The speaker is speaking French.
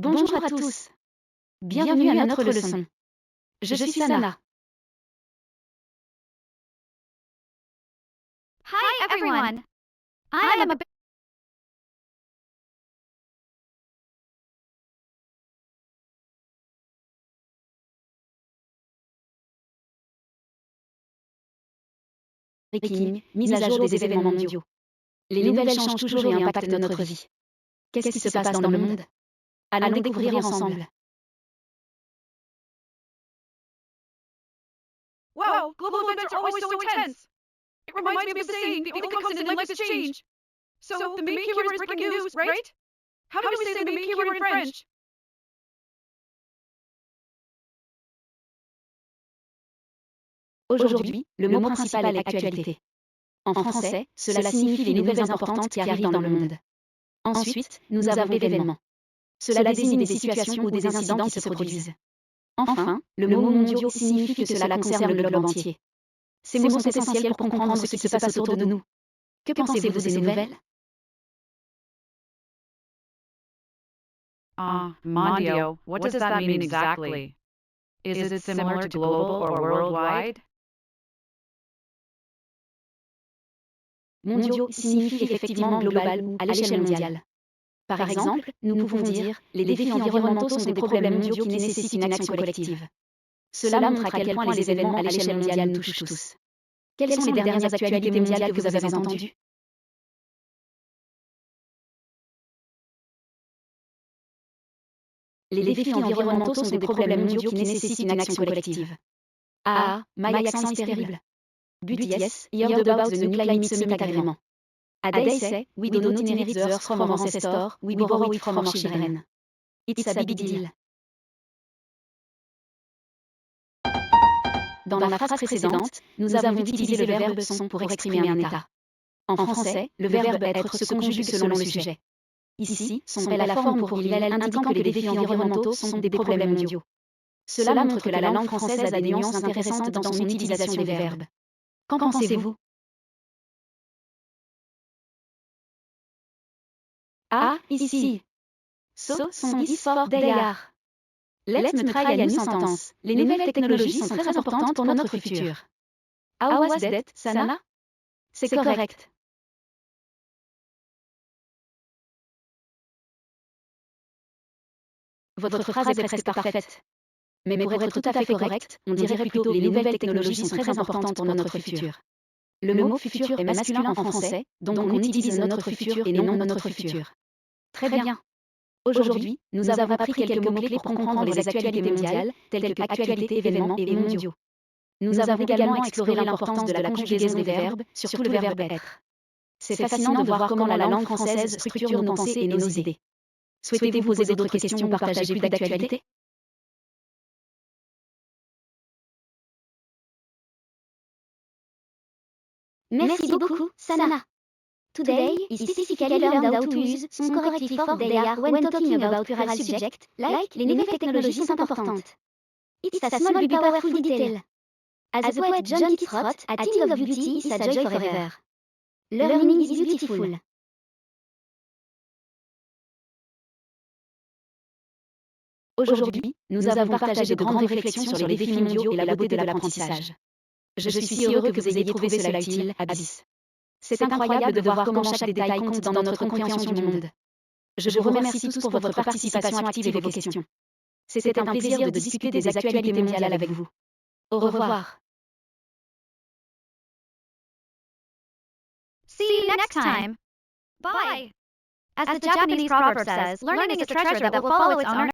Bonjour à tous. Bienvenue à notre leçon. Je suis Sana. Hi everyone. I am a Breaking, mise à jour des événements mondiaux. Les nouvelles changent toujours et impactent notre vie. Qu'est-ce qui se passe dans le monde? Allons découvrir ensemble. Wow, global events are always so intense. It reminds me of the saying, the only constant in life is change. So, the main keyword is breaking news, right? How do we say the main keyword in French? Aujourd'hui, le mot principal est actualité. En français, cela signifie les nouvelles importantes qui arrivent dans le monde. Ensuite, nous avons l'événement. Cela désigne des situations ou des incidents qui se produisent. Enfin, le mot mondiaux signifie que cela concerne le globe entier. Ces mots sont essentiels pour comprendre ce qui se passe autour de nous. Que pensez-vous de ces nouvelles? Mondio, what does that mean exactly? Is it similar to global or worldwide? Mondiaux signifie effectivement global ou à l'échelle mondiale. Par exemple, nous pouvons dire les défis environnementaux sont des problèmes mondiaux qui nécessitent une action collective. Cela montre à quel point les événements à l'échelle mondiale nous touchent tous. Quelles sont les dernières actualités mondiales que vous avez entendues? Les défis environnementaux sont des problèmes mondiaux qui nécessitent une action collective. Ah, my accent is terrible. But yes, heard about the new climate summit agreement. They say, we do not inherit the earth from our ancestors, we borrow it from our children. It's a big deal. Dans la phrase précédente, nous avons utilisé le verbe sont pour exprimer un état. En français, le verbe être se conjugue selon le sujet. Ici, sont est la forme pour il, elle, indiquant que les défis environnementaux sont des problèmes mondiaux. Cela montre que la langue française a des nuances intéressantes dans son utilisation des verbes. Qu'en pensez-vous? Ah, ici. So, sont is for they are. Let's me try a new sentence. Les nouvelles technologies sont très importantes pour notre futur. How was that, Sana? C'est correct. Votre phrase est presque parfaite. Mais pour être tout à fait correct, on dirait plutôt les nouvelles technologies sont très importantes pour notre futur. Le mot futur est masculin en français, donc on utilise notre futur et non notre futur. Très bien. Aujourd'hui, nous avons appris quelques mots-clés pour comprendre les actualités mondiales, telles que actualités, événements et mondiaux. Nous avons également exploré l'importance de la conjugaison des verbes, surtout le verbe être. C'est fascinant de voir comment la langue française structure nos pensées et nos idées. Souhaitez-vous poser d'autres questions ou partager plus d'actualités? Merci beaucoup, Sana. Today is specifically learned how to use some correctly for they are when talking about plural subject, like les nouvelles technologies sont importantes. It's a small but powerful detail. As the poet John Keats wrote, a thing of beauty is a joy forever. Learning is beautiful. Aujourd'hui, nous avons partagé de grandes réflexions sur les défis mondiaux et la beauté de l'apprentissage. Je suis si heureux que vous ayez trouvé cela utile, Abyss. C'est incroyable de voir comment chaque détail compte dans notre compréhension du monde. Je vous remercie tous pour votre participation active et vos questions. C'était un plaisir de discuter des actualités mondiales avec vous. Au revoir. See you next time. Bye. As the Japanese proverb says, learning is a treasure that will follow its owner.